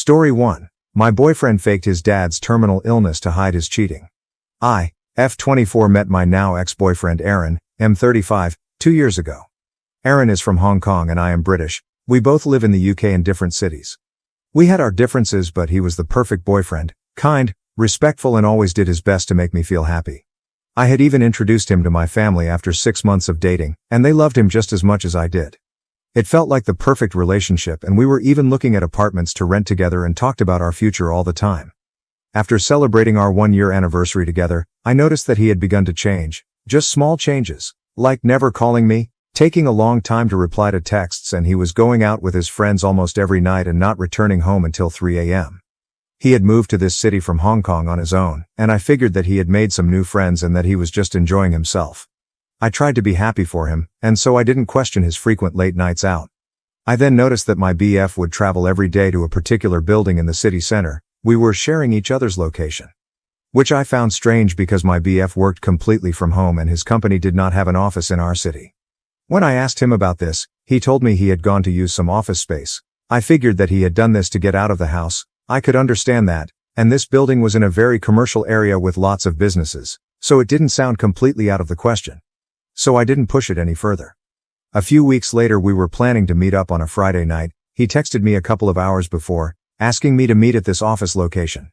Story 1. My boyfriend faked his dad's terminal illness to hide his cheating. I, F24, met my now ex-boyfriend Aaron, M35, 2 years ago. Aaron is from Hong Kong and I am British. We both live in the UK in different cities. We had our differences, but he was the perfect boyfriend, kind, respectful, and always did his best to make me feel happy. I had even introduced him to my family after 6 months of dating, and they loved him just as much as I did. It felt like the perfect relationship, and we were even looking at apartments to rent together and talked about our future all the time. After celebrating our 1-year anniversary together, I noticed that he had begun to change. Just small changes, like never calling me, taking a long time to reply to texts, and he was going out with his friends almost every night and not returning home until 3 a.m. He had moved to this city from Hong Kong on his own, and I figured that he had made some new friends and that he was just enjoying himself. I tried to be happy for him, and so I didn't question his frequent late nights out. I then noticed that my BF would travel every day to a particular building in the city center. We were sharing each other's location, which I found strange because my BF worked completely from home and his company did not have an office in our city. When I asked him about this, he told me he had gone to use some office space. I figured that he had done this to get out of the house. I could understand that, and this building was in a very commercial area with lots of businesses, so it didn't sound completely out of the question. So I didn't push it any further. A few weeks later we were planning to meet up on a Friday night. He texted me a couple of hours before, asking me to meet at this office location.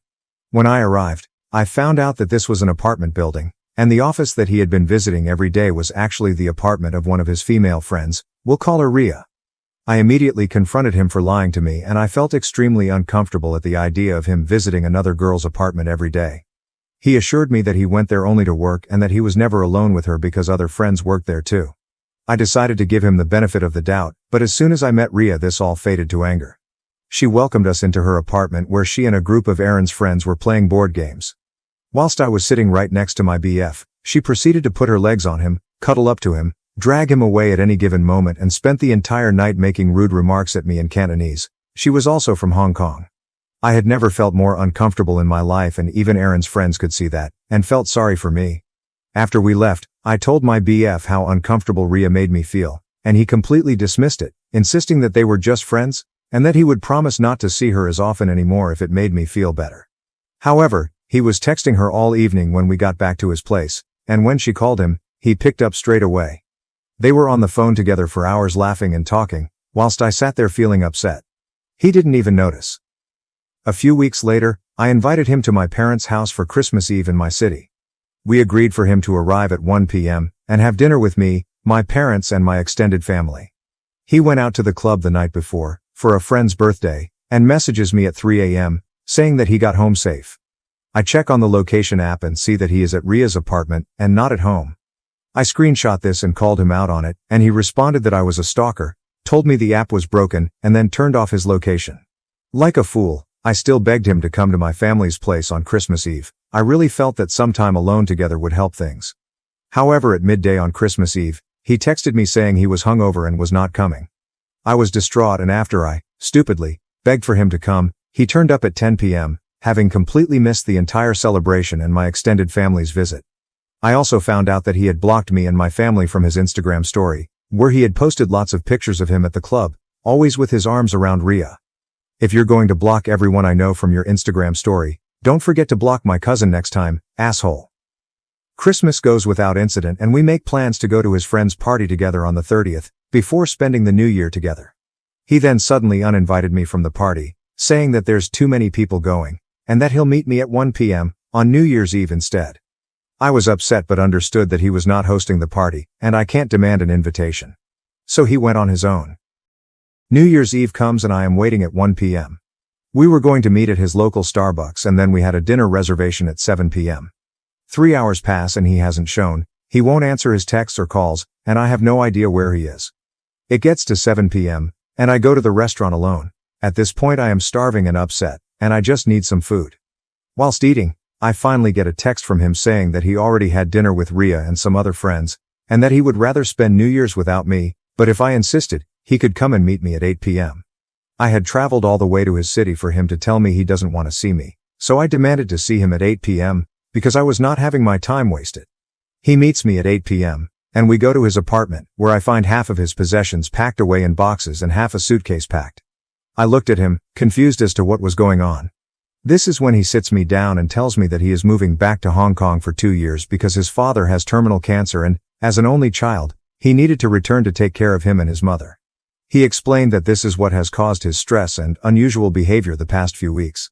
When I arrived, I found out that this was an apartment building, and the office that he had been visiting every day was actually the apartment of one of his female friends. We'll call her Ria. I immediately confronted him for lying to me, and I felt extremely uncomfortable at the idea of him visiting another girl's apartment every day. He assured me that he went there only to work and that he was never alone with her because other friends worked there too. I decided to give him the benefit of the doubt, but as soon as I met Ria, this all faded to anger. She welcomed us into her apartment where she and a group of Aaron's friends were playing board games. Whilst I was sitting right next to my BF, she proceeded to put her legs on him, cuddle up to him, drag him away at any given moment, and spent the entire night making rude remarks at me in Cantonese. She was also from Hong Kong. I had never felt more uncomfortable in my life, and even Aaron's friends could see that, and felt sorry for me. After we left, I told my BF how uncomfortable Ria made me feel, and he completely dismissed it, insisting that they were just friends, and that he would promise not to see her as often anymore if it made me feel better. However, he was texting her all evening when we got back to his place, and when she called him, he picked up straight away. They were on the phone together for hours laughing and talking, whilst I sat there feeling upset. He didn't even notice. A few weeks later, I invited him to my parents' house for Christmas Eve in my city. We agreed for him to arrive at 1 p.m. and have dinner with me, my parents, and my extended family. He went out to the club the night before, for a friend's birthday, and messages me at 3 a.m., saying that he got home safe. I check on the location app and see that he is at Ria's apartment and not at home. I screenshot this and called him out on it, and he responded that I was a stalker, told me the app was broken, and then turned off his location. Like a fool, I still begged him to come to my family's place on Christmas Eve. I really felt that some time alone together would help things. However, at midday on Christmas Eve, he texted me saying he was hungover and was not coming. I was distraught, and after I, stupidly, begged for him to come, he turned up at 10 p.m., having completely missed the entire celebration and my extended family's visit. I also found out that he had blocked me and my family from his Instagram story, where he had posted lots of pictures of him at the club, always with his arms around Ria. If you're going to block everyone I know from your Instagram story, don't forget to block my cousin next time, asshole. Christmas goes without incident, and we make plans to go to his friend's party together on the 30th, before spending the new year together. He then suddenly uninvited me from the party, saying that there's too many people going, and that he'll meet me at 1 p.m. on New Year's Eve instead. I was upset but understood that he was not hosting the party, and I can't demand an invitation. So he went on his own. New Year's Eve comes and I am waiting at 1 p.m. We were going to meet at his local Starbucks, and then we had a dinner reservation at 7 p.m. 3 hours pass and he hasn't shown. He won't answer his texts or calls, and I have no idea where he is. It gets to 7 p.m., and I go to the restaurant alone. At this point I am starving and upset, and I just need some food. Whilst eating, I finally get a text from him saying that he already had dinner with Ria and some other friends, and that he would rather spend New Year's without me, but if I insisted, he could come and meet me at 8 p.m. I had traveled all the way to his city for him to tell me he doesn't want to see me, so I demanded to see him at 8 p.m., because I was not having my time wasted. He meets me at 8 p.m., and we go to his apartment, where I find half of his possessions packed away in boxes and half a suitcase packed. I looked at him, confused as to what was going on. This is when he sits me down and tells me that he is moving back to Hong Kong for 2 years because his father has terminal cancer and, as an only child, he needed to return to take care of him and his mother. He explained that this is what has caused his stress and unusual behavior the past few weeks.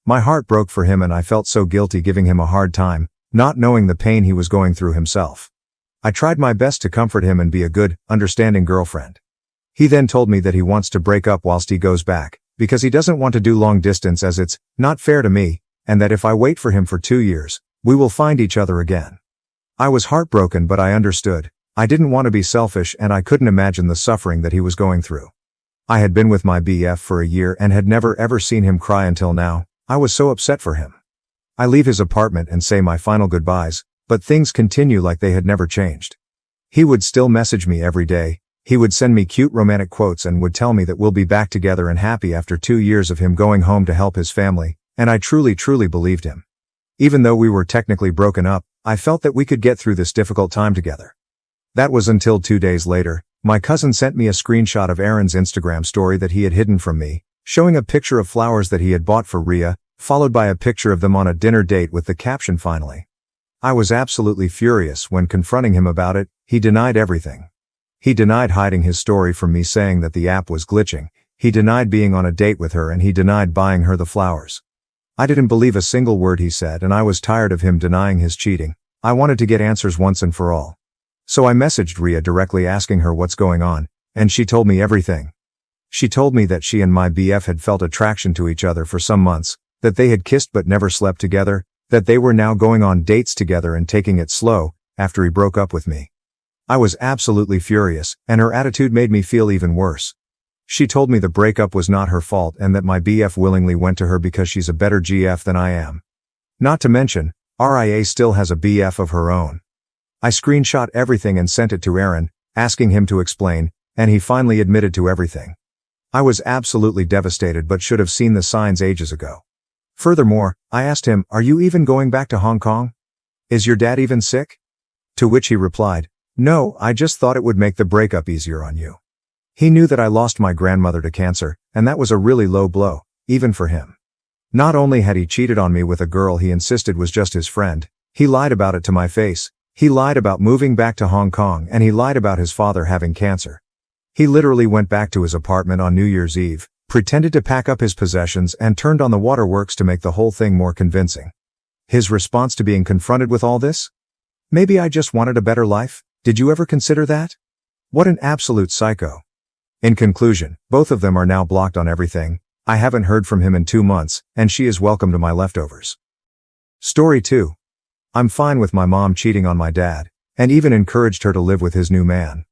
My heart broke for him and I felt so guilty giving him a hard time, not knowing the pain he was going through himself. I tried my best to comfort him and be a good, understanding girlfriend. He then told me that he wants to break up whilst he goes back, because he doesn't want to do long distance as it's not fair to me, and that if I wait for him for 2 years, we will find each other again. I was heartbroken, but I understood. I didn't want to be selfish and I couldn't imagine the suffering that he was going through. I had been with my BF for a year and had never ever seen him cry until now. I was so upset for him. I leave his apartment and say my final goodbyes, but things continue like they had never changed. He would still message me every day. He would send me cute romantic quotes and would tell me that we'll be back together and happy after 2 years of him going home to help his family, and I truly believed him. Even though we were technically broken up, I felt that we could get through this difficult time together. That was until 2 days later, my cousin sent me a screenshot of Aaron's Instagram story that he had hidden from me, showing a picture of flowers that he had bought for Rhea, followed by a picture of them on a dinner date with the caption "finally." I was absolutely furious when confronting him about it. He denied everything. He denied hiding his story from me, saying that the app was glitching. He denied being on a date with her and he denied buying her the flowers. I didn't believe a single word he said and I was tired of him denying his cheating. I wanted to get answers once and for all. So I messaged Rhea directly asking her what's going on, and she told me everything. She told me that she and my BF had felt attraction to each other for some months, that they had kissed but never slept together, that they were now going on dates together and taking it slow, after he broke up with me. I was absolutely furious, and her attitude made me feel even worse. She told me the breakup was not her fault and that my BF willingly went to her because she's a better GF than I am. Not to mention, RIA still has a BF of her own. I screenshot everything and sent it to Aaron, asking him to explain, and he finally admitted to everything. I was absolutely devastated but should have seen the signs ages ago. Furthermore, I asked him, "Are you even going back to Hong Kong? Is your dad even sick?" To which he replied, "No, I just thought it would make the breakup easier on you." He knew that I lost my grandmother to cancer, and that was a really low blow, even for him. Not only had he cheated on me with a girl he insisted was just his friend, he lied about it to my face. He lied about moving back to Hong Kong and he lied about his father having cancer. He literally went back to his apartment on New Year's Eve, pretended to pack up his possessions and turned on the waterworks to make the whole thing more convincing. His response to being confronted with all this? "Maybe I just wanted a better life. Did you ever consider that?" What an absolute psycho. In conclusion, both of them are now blocked on everything. I haven't heard from him in 2 months, and she is welcome to my leftovers. Story 2. I'm fine with my mom cheating on my dad, and even encouraged her to live with his new man.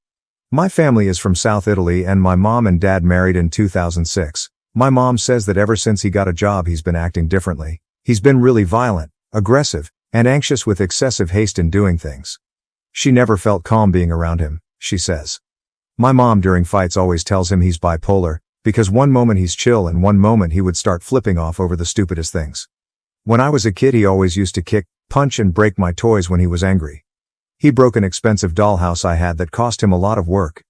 My family is from South Italy and my mom and dad married in 2006. My mom says that ever since he got a job he's been acting differently. He's been really violent, aggressive, and anxious with excessive haste in doing things. She never felt calm being around him, she says. My mom during fights always tells him he's bipolar, because one moment he's chill and one moment he would start flipping off over the stupidest things. When I was a kid he always used to kick, punch and break my toys when he was angry. He broke an expensive dollhouse I had that cost him a lot of work.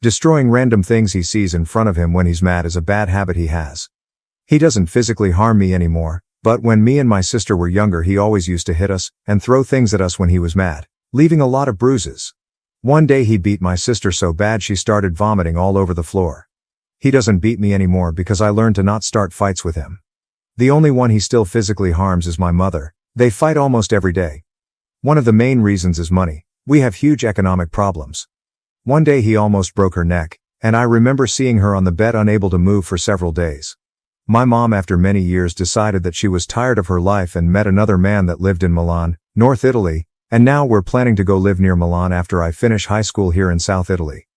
Destroying random things he sees in front of him when he's mad is a bad habit he has. He doesn't physically harm me anymore, but when me and my sister were younger he always used to hit us and throw things at us when he was mad, leaving a lot of bruises. One day he beat my sister so bad she started vomiting all over the floor. He doesn't beat me anymore because I learned to not start fights with him. The only one he still physically harms is my mother. They fight almost every day. One of the main reasons is money. We have huge economic problems. One day he almost broke her neck, and I remember seeing her on the bed unable to move for several days. My mom after many years decided that she was tired of her life and met another man that lived in Milan, North Italy, and now we're planning to go live near Milan after I finish high school here in South Italy.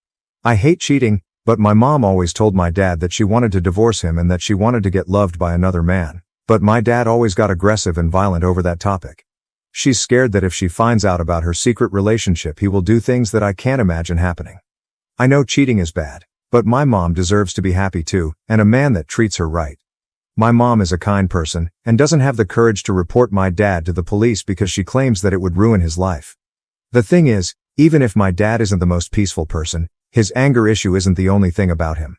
I hate cheating, but my mom always told my dad that she wanted to divorce him and that she wanted to get loved by another man, but my dad always got aggressive and violent over that topic. She's scared that if she finds out about her secret relationship he will do things that I can't imagine happening. I know cheating is bad, but my mom deserves to be happy too, and a man that treats her right. My mom is a kind person, and doesn't have the courage to report my dad to the police because she claims that it would ruin his life. The thing is, even if my dad isn't the most peaceful person, his anger issue isn't the only thing about him.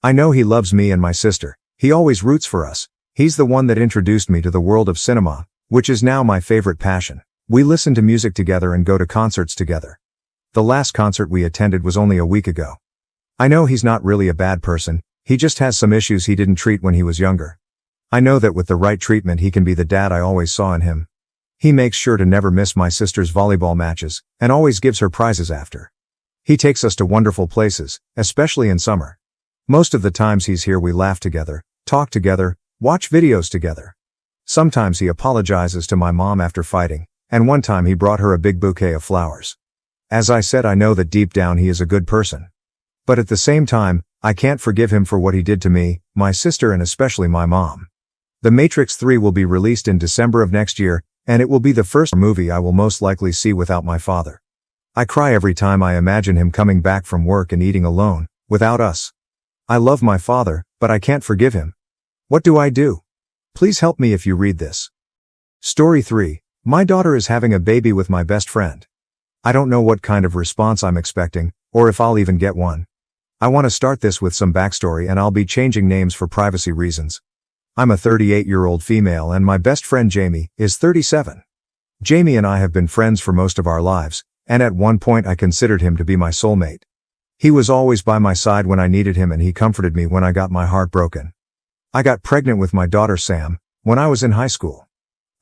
I know he loves me and my sister. He always roots for us. He's the one that introduced me to the world of cinema, which is now my favorite passion. We listen to music together and go to concerts together. The last concert we attended was only a week ago. I know he's not really a bad person, he just has some issues he didn't treat when he was younger. I know that with the right treatment he can be the dad I always saw in him. He makes sure to never miss my sister's volleyball matches, and always gives her prizes after. He takes us to wonderful places, especially in summer. Most of the times he's here we laugh together, talk together, watch videos together. Sometimes he apologizes to my mom after fighting, and one time he brought her a big bouquet of flowers. As I said, I know that deep down he is a good person. But at the same time, I can't forgive him for what he did to me, my sister and especially my mom. The Matrix 3 will be released in December of next year, and it will be the first movie I will most likely see without my father. I cry every time I imagine him coming back from work and eating alone, without us. I love my father, but I can't forgive him. What do I do? Please help me if you read this. Story 3. My daughter is having a baby with my best friend. I don't know what kind of response I'm expecting, or if I'll even get one. I want to start this with some backstory and I'll be changing names for privacy reasons. I'm a 38-year-old female and my best friend Jamie is 37. Jamie and I have been friends for most of our lives, and at one point I considered him to be my soulmate. He was always by my side when I needed him and he comforted me when I got my heart broken. I got pregnant with my daughter Sam when I was in high school.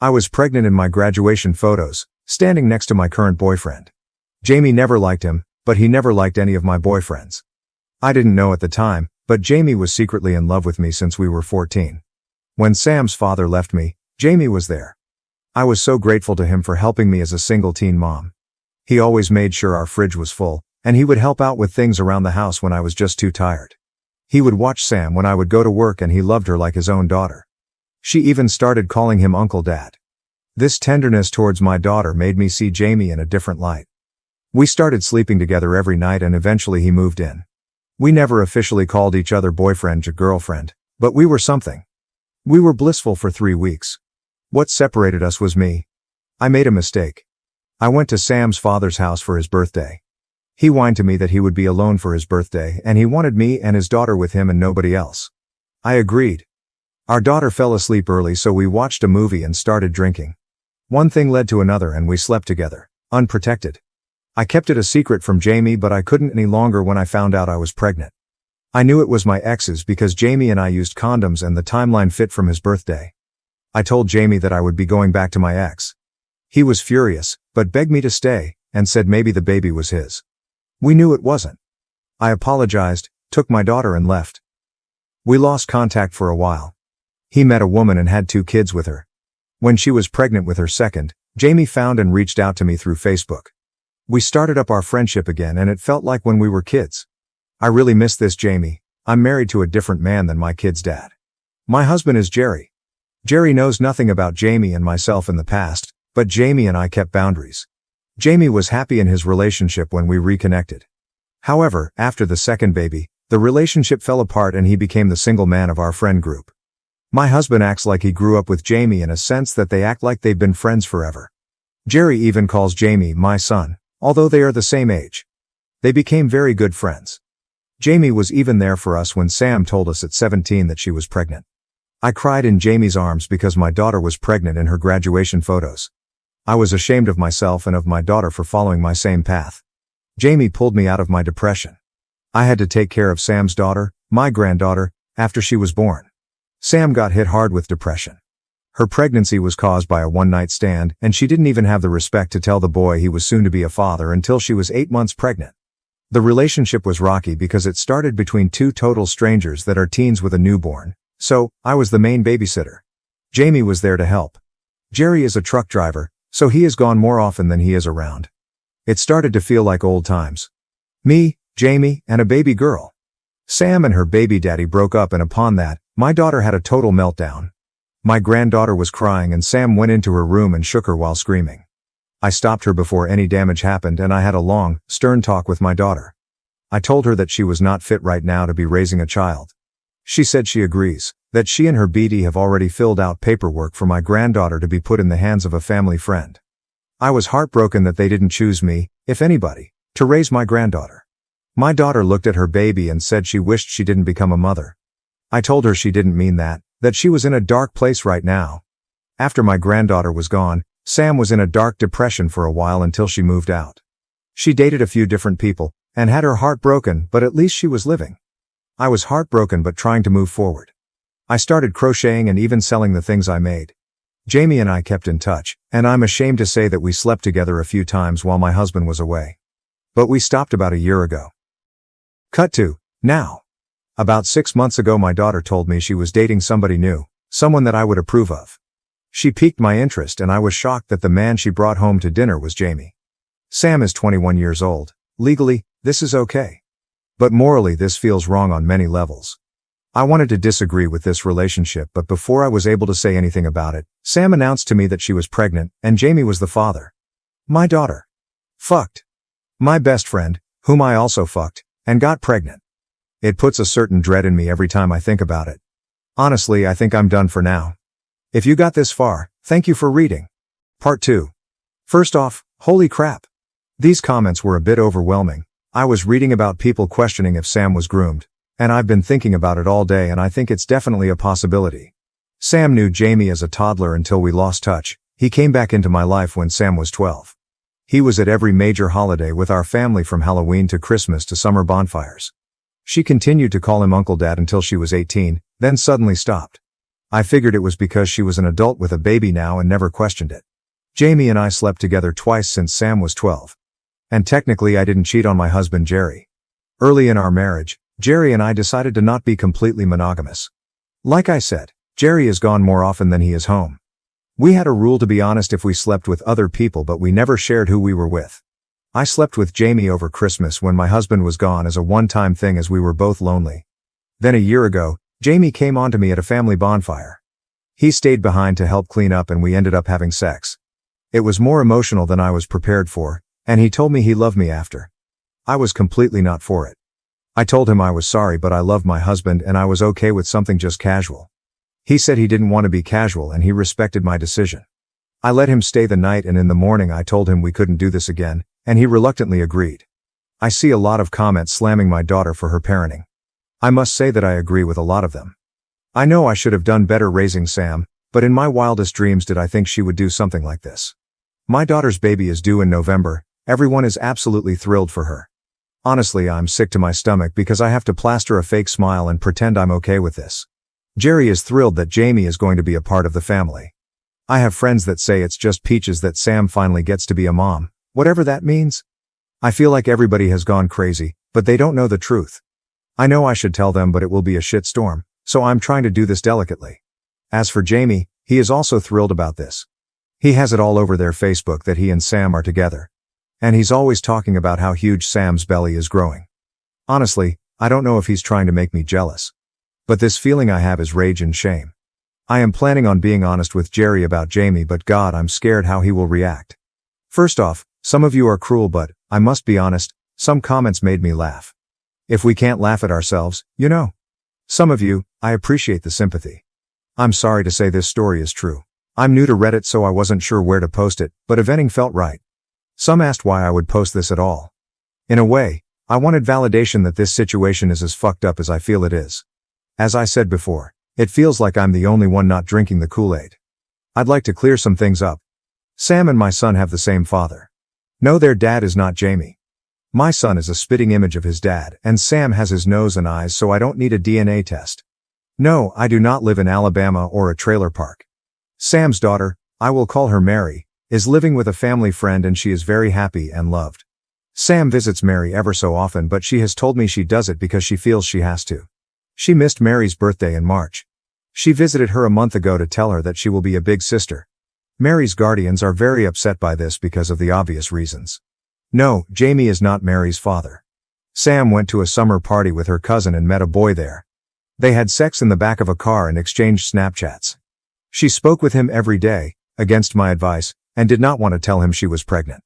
I was pregnant in my graduation photos, standing next to my current boyfriend. Jamie never liked him, but he never liked any of my boyfriends. I didn't know at the time, but Jamie was secretly in love with me since we were 14. When Sam's father left me, Jamie was there. I was so grateful to him for helping me as a single teen mom. He always made sure our fridge was full, and he would help out with things around the house when I was just too tired. He would watch Sam when I would go to work and he loved her like his own daughter. She even started calling him Uncle Dad. This tenderness towards my daughter made me see Jamie in a different light. We started sleeping together every night and eventually he moved in. We never officially called each other boyfriend or girlfriend, but we were something. We were blissful for 3 weeks. What separated us was me. I made a mistake. I went to Sam's father's house for his birthday. He whined to me that he would be alone for his birthday and he wanted me and his daughter with him and nobody else. I agreed. Our daughter fell asleep early so we watched a movie and started drinking. One thing led to another and we slept together, unprotected. I kept it a secret from Jamie but I couldn't any longer when I found out I was pregnant. I knew it was my ex's because Jamie and I used condoms and the timeline fit from his birthday. I told Jamie that I would be going back to my ex. He was furious, but begged me to stay, and said maybe the baby was his. We knew it wasn't. I apologized, took my daughter and left. We lost contact for a while. He met a woman and had 2 kids with her. When she was pregnant with her second, Jamie found and reached out to me through Facebook. We started up our friendship again and it felt like when we were kids. I really miss this Jamie. I'm married to a different man than my kid's dad. My husband is Jerry. Jerry knows nothing about Jamie and myself in the past, but Jamie and I kept boundaries. Jamie was happy in his relationship when we reconnected. However, after the second baby, the relationship fell apart and he became the single man of our friend group. My husband acts like he grew up with Jamie in a sense that they act like they've been friends forever. Jerry even calls Jamie my son, although they are the same age. They became very good friends. Jamie was even there for us when Sam told us at 17 that she was pregnant. I cried in Jamie's arms because my daughter was pregnant in her graduation photos. I was ashamed of myself and of my daughter for following my same path. Jamie pulled me out of my depression. I had to take care of Sam's daughter, my granddaughter, after she was born. Sam got hit hard with depression. Her pregnancy was caused by a one-night stand, and she didn't even have the respect to tell the boy he was soon to be a father until she was 8 months pregnant. The relationship was rocky because it started between 2 total strangers that are teens with a newborn, so I was the main babysitter. Jamie was there to help. Jerry is a truck driver, so he is gone more often than he is around. It started to feel like old times. Me, Jamie, and a baby girl. Sam and her baby daddy broke up and upon that, my daughter had a total meltdown. My granddaughter was crying and Sam went into her room and shook her while screaming. I stopped her before any damage happened and I had a long, stern talk with my daughter. I told her that she was not fit right now to be raising a child. She said she agrees, that she and her BD have already filled out paperwork for my granddaughter to be put in the hands of a family friend. I was heartbroken that they didn't choose me, if anybody, to raise my granddaughter. My daughter looked at her baby and said she wished she didn't become a mother. I told her she didn't mean that she was in a dark place right now. After my granddaughter was gone, Sam was in a dark depression for a while until she moved out. She dated a few different people, and had her heart broken, but at least she was living. I was heartbroken but trying to move forward. I started crocheting and even selling the things I made. Jamie and I kept in touch, and I'm ashamed to say that we slept together a few times while my husband was away. But we stopped about a year ago. Cut to now. About 6 months ago my daughter told me she was dating somebody new, someone that I would approve of. She piqued my interest and I was shocked that the man she brought home to dinner was Jamie. Sam is 21 years old. Legally, this is okay. But morally this feels wrong on many levels. I wanted to disagree with this relationship, but before I was able to say anything about it, Sam announced to me that she was pregnant and Jamie was the father. My daughter fucked my best friend, whom I also fucked, and got pregnant. It puts a certain dread in me every time I think about it. Honestly, I think I'm done for now. If you got this far, thank you for reading. Part 2. First off, holy crap. These comments were a bit overwhelming. I was reading about people questioning if Sam was groomed, and I've been thinking about it all day and I think it's definitely a possibility. Sam knew Jamie as a toddler until we lost touch. He came back into my life when Sam was 12. He was at every major holiday with our family from Halloween to Christmas to summer bonfires. She continued to call him Uncle Dad until she was 18, then suddenly stopped. I figured it was because she was an adult with a baby now and never questioned it. Jamie and I slept together twice since Sam was 12. And technically I didn't cheat on my husband Jerry. Early in our marriage, Jerry and I decided to not be completely monogamous. Like I said, Jerry is gone more often than he is home. We had a rule to be honest if we slept with other people, but we never shared who we were with. I slept with Jamie over Christmas when my husband was gone as a one-time thing as we were both lonely. Then a year ago, Jamie came on to me at a family bonfire. He stayed behind to help clean up and we ended up having sex. It was more emotional than I was prepared for, and he told me he loved me after. I was completely not for it. I told him I was sorry but I loved my husband and I was okay with something just casual. He said he didn't want to be casual and he respected my decision. I let him stay the night and in the morning I told him we couldn't do this again, and he reluctantly agreed. I see a lot of comments slamming my daughter for her parenting. I must say that I agree with a lot of them. I know I should have done better raising Sam, but in my wildest dreams did I think she would do something like this. My daughter's baby is due in November. Everyone is absolutely thrilled for her. Honestly, I'm sick to my stomach because I have to plaster a fake smile and pretend I'm okay with this. Jerry is thrilled that Jamie is going to be a part of the family. I have friends that say it's just peaches that Sam finally gets to be a mom, whatever that means. I feel like everybody has gone crazy, but they don't know the truth. I know I should tell them, but it will be a shitstorm, so I'm trying to do this delicately. As for Jamie, he is also thrilled about this. He has it all over their Facebook that he and Sam are together. And he's always talking about how huge Sam's belly is growing. Honestly, I don't know if he's trying to make me jealous. But this feeling I have is rage and shame. I am planning on being honest with Jerry about Jamie, but God, I'm scared how he will react. First off, some of you are cruel, but, I must be honest, some comments made me laugh. If we can't laugh at ourselves, you know. Some of you, I appreciate the sympathy. I'm sorry to say this story is true. I'm new to Reddit so I wasn't sure where to post it, but eventing felt right. Some asked why I would post this at all. In a way, I wanted validation that this situation is as fucked up as I feel it is. As I said before, it feels like I'm the only one not drinking the Kool-Aid. I'd like to clear some things up. Sam and my son have the same father. No, their dad is not Jamie. My son is a spitting image of his dad, and Sam has his nose and eyes, so I don't need a DNA test. No, I do not live in Alabama or a trailer park. Sam's daughter, I will call her Mary, is living with a family friend and she is very happy and loved. Sam visits Mary ever so often, but she has told me she does it because she feels she has to. She missed Mary's birthday in March. She visited her a month ago to tell her that she will be a big sister. Mary's guardians are very upset by this because of the obvious reasons. No, Jamie is not Mary's father. Sam went to a summer party with her cousin and met a boy there. They had sex in the back of a car and exchanged Snapchats. She spoke with him every day, against my advice, and did not want to tell him she was pregnant.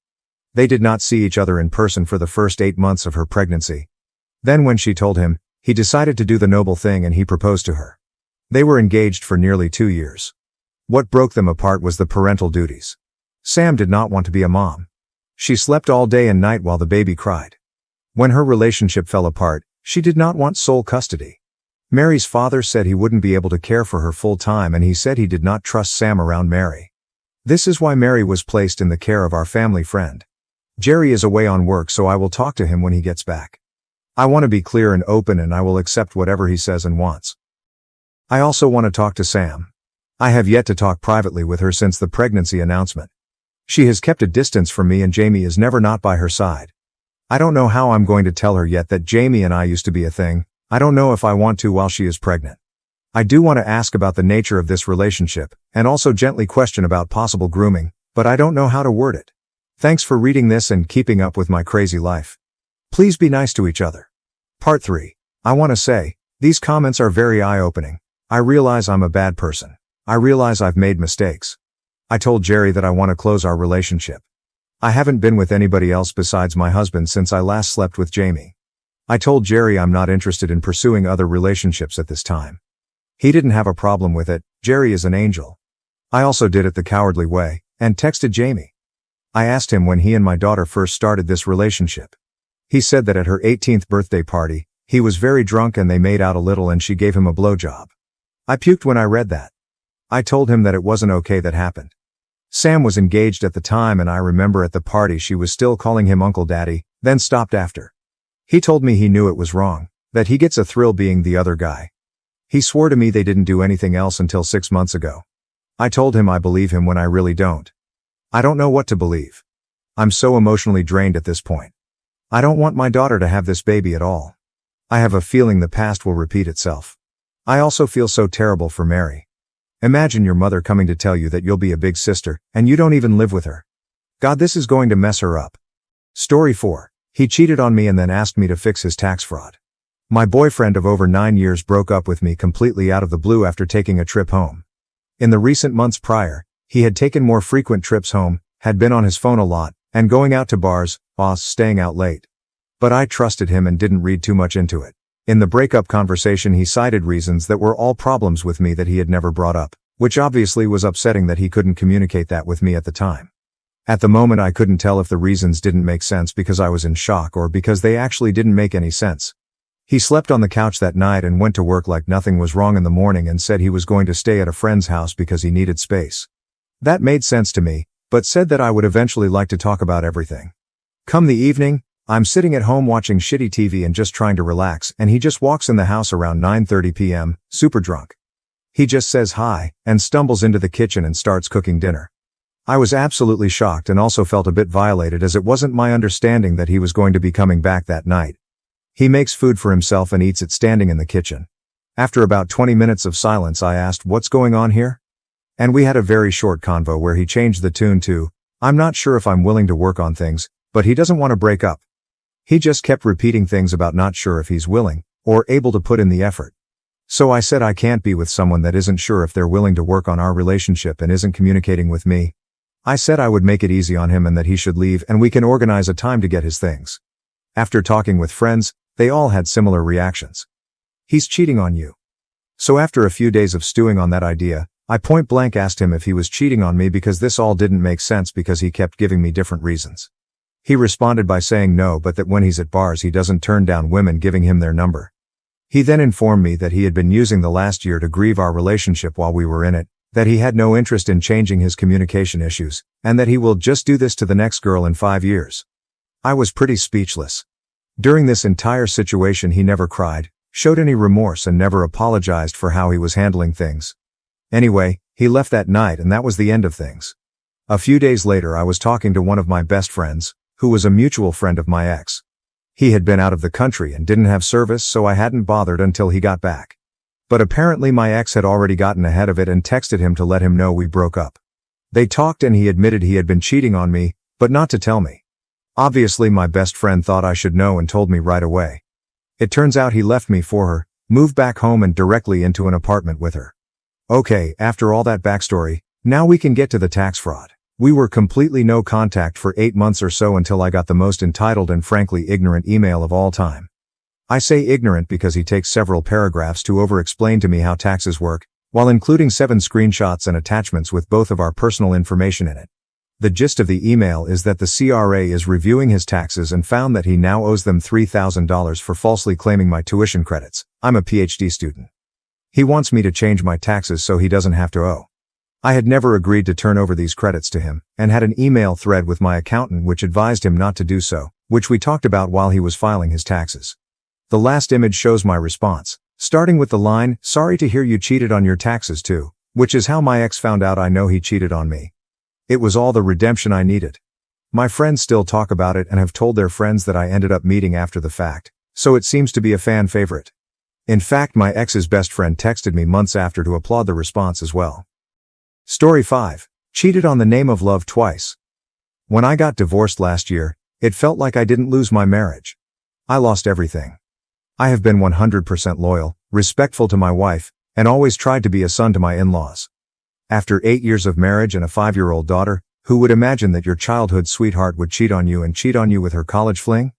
They did not see each other in person for the first 8 months of her pregnancy. Then when she told him, he decided to do the noble thing and he proposed to her. They were engaged for nearly 2 years. What broke them apart was the parental duties. Sam did not want to be a mom. She slept all day and night while the baby cried. When her relationship fell apart, she did not want sole custody. Mary's father said he wouldn't be able to care for her full time, and he said he did not trust Sam around Mary. This is why Mary was placed in the care of our family friend. Jerry is away on work, so I will talk to him when he gets back. I want to be clear and open, and I will accept whatever he says and wants. I also want to talk to Sam. I have yet to talk privately with her since the pregnancy announcement. She has kept a distance from me, and Jamie is never not by her side. I don't know how I'm going to tell her yet that Jamie and I used to be a thing. I don't know if I want to while she is pregnant. I do want to ask about the nature of this relationship, and also gently question about possible grooming, but I don't know how to word it. Thanks for reading this and keeping up with my crazy life. Please be nice to each other. Part 3. I want to say, these comments are very eye-opening. I realize I'm a bad person. I realize I've made mistakes. I told Jerry that I want to close our relationship. I haven't been with anybody else besides my husband since I last slept with Jamie. I told Jerry I'm not interested in pursuing other relationships at this time. He didn't have a problem with it. Jerry is an angel. I also did it the cowardly way, and texted Jamie. I asked him when he and my daughter first started this relationship. He said that at her 18th birthday party, he was very drunk and they made out a little and she gave him a blowjob. I puked when I read that. I told him that it wasn't okay that happened. Sam was engaged at the time, and I remember at the party she was still calling him Uncle Daddy, then stopped after. He told me he knew it was wrong, that he gets a thrill being the other guy. He swore to me they didn't do anything else until 6 months ago. I told him I believe him when I really don't. I don't know what to believe. I'm so emotionally drained at this point. I don't want my daughter to have this baby at all. I have a feeling the past will repeat itself. I also feel so terrible for Mary. Imagine your mother coming to tell you that you'll be a big sister, and you don't even live with her. God, this is going to mess her up. Story 4. He cheated on me and then asked me to fix his tax fraud. My boyfriend of over 9 years broke up with me completely out of the blue after taking a trip home. In the recent months prior, he had taken more frequent trips home, had been on his phone a lot, and going out to bars, staying out late. But I trusted him and didn't read too much into it. In the breakup conversation he cited reasons that were all problems with me that he had never brought up, which obviously was upsetting that he couldn't communicate that with me at the time. At the moment I couldn't tell if the reasons didn't make sense because I was in shock or because they actually didn't make any sense. He slept on the couch that night and went to work like nothing was wrong in the morning and said he was going to stay at a friend's house because he needed space. That made sense to me, but said that I would eventually like to talk about everything. Come the evening, I'm sitting at home watching shitty TV and just trying to relax, and he just walks in the house around 9:30 p.m., super drunk. He just says hi, and stumbles into the kitchen and starts cooking dinner. I was absolutely shocked and also felt a bit violated as it wasn't my understanding that he was going to be coming back that night. He makes food for himself and eats it standing in the kitchen. After about 20 minutes of silence I asked, "What's going on here?" And we had a very short convo where he changed the tune to, "I'm not sure if I'm willing to work on things, but he doesn't want to break up." He just kept repeating things about not sure if he's willing, or able to put in the effort. So I said I can't be with someone that isn't sure if they're willing to work on our relationship and isn't communicating with me. I said I would make it easy on him and that he should leave and we can organize a time to get his things. After talking with friends, they all had similar reactions. He's cheating on you. So after a few days of stewing on that idea, I point blank asked him if he was cheating on me because this all didn't make sense because he kept giving me different reasons. He responded by saying no, but that when he's at bars he doesn't turn down women giving him their number. He then informed me that he had been using the last year to grieve our relationship while we were in it, that he had no interest in changing his communication issues, and that he will just do this to the next girl in 5 years. I was pretty speechless. During this entire situation he never cried, showed any remorse and never apologized for how he was handling things. Anyway, he left that night and that was the end of things. A few days later I was talking to one of my best friends, who was a mutual friend of my ex. He had been out of the country and didn't have service, so I hadn't bothered until he got back. But apparently my ex had already gotten ahead of it and texted him to let him know we broke up. They talked and he admitted he had been cheating on me, but not to tell me. Obviously my best friend thought I should know and told me right away. It turns out he left me for her, moved back home and directly into an apartment with her. Okay, after all that backstory, now we can get to the tax fraud. We were completely no contact for 8 months or so until I got the most entitled and frankly ignorant email of all time. I say ignorant because he takes several paragraphs to over-explain to me how taxes work, while including 7 screenshots and attachments with both of our personal information in it. The gist of the email is that the CRA is reviewing his taxes and found that he now owes them $3,000 for falsely claiming my tuition credits. I'm a PhD student. He wants me to change my taxes so he doesn't have to owe. I had never agreed to turn over these credits to him, and had an email thread with my accountant which advised him not to do so, which we talked about while he was filing his taxes. The last image shows my response, starting with the line, "Sorry to hear you cheated on your taxes too," which is how my ex found out I know he cheated on me. It was all the redemption I needed. My friends still talk about it and have told their friends that I ended up meeting after the fact, so it seems to be a fan favorite. In fact, my ex's best friend texted me months after to applaud the response as well. Story 5. Cheated on the name of love twice. When I got divorced last year, it felt like I didn't lose my marriage. I lost everything. I have been 100% loyal, respectful to my wife, and always tried to be a son to my in-laws. After 8 years of marriage and a 5-year-old daughter, who would imagine that your childhood sweetheart would cheat on you with her college fling?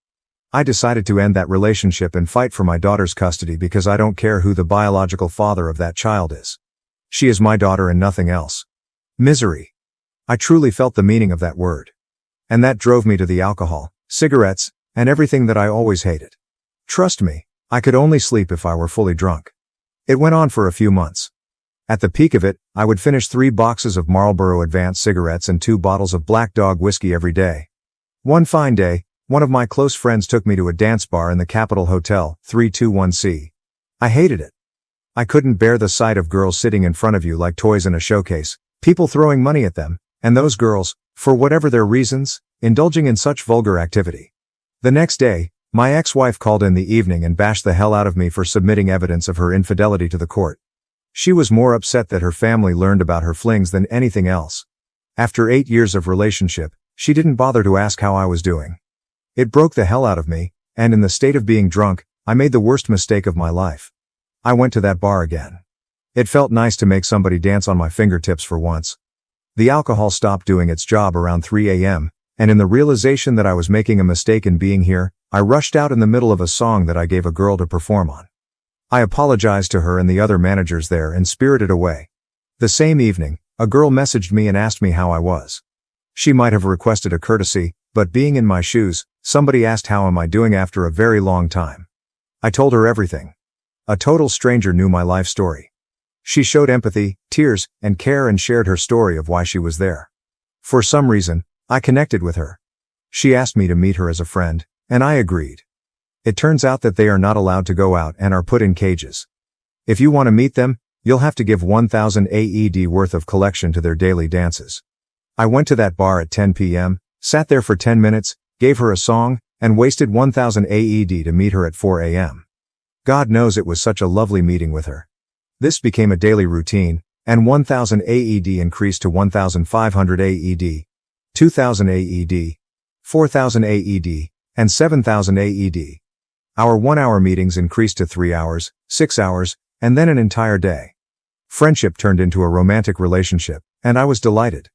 I decided to end that relationship and fight for my daughter's custody because I don't care who the biological father of that child is. She is my daughter and nothing else. Misery. I truly felt the meaning of that word. And that drove me to the alcohol, cigarettes, and everything that I always hated. Trust me, I could only sleep if I were fully drunk. It went on for a few months. At the peak of it, I would finish 3 boxes of Marlboro Advanced cigarettes and 2 bottles of Black Dog whiskey every day. One fine day, one of my close friends took me to a dance bar in the Capitol Hotel, 321C. I hated it. I couldn't bear the sight of girls sitting in front of you like toys in a showcase, people throwing money at them, and those girls, for whatever their reasons, indulging in such vulgar activity. The next day, my ex-wife called in the evening and bashed the hell out of me for submitting evidence of her infidelity to the court. She was more upset that her family learned about her flings than anything else. After 8 years of relationship, she didn't bother to ask how I was doing. It broke the hell out of me, and in the state of being drunk, I made the worst mistake of my life. I went to that bar again. It felt nice to make somebody dance on my fingertips for once. The alcohol stopped doing its job around 3 a.m., and in the realization that I was making a mistake in being here, I rushed out in the middle of a song that I gave a girl to perform on. I apologized to her and the other managers there and spirited away. The same evening, a girl messaged me and asked me how I was. She might have requested a courtesy, but being in my shoes, somebody asked how am I doing after a very long time. I told her everything. A total stranger knew my life story. She showed empathy, tears, and care and shared her story of why she was there. For some reason, I connected with her. She asked me to meet her as a friend, and I agreed. It turns out that they are not allowed to go out and are put in cages. If you want to meet them, you'll have to give 1,000 AED worth of collection to their daily dances. I went to that bar at 10 p.m., sat there for 10 minutes, gave her a song, and wasted 1,000 AED to meet her at 4 a.m. God knows it was such a lovely meeting with her. This became a daily routine, and 1,000 AED increased to 1,500 AED, 2,000 AED, 4,000 AED, and 7,000 AED. Our 1-hour meetings increased to 3 hours, 6 hours, and then an entire day. Friendship turned into a romantic relationship, and I was delighted.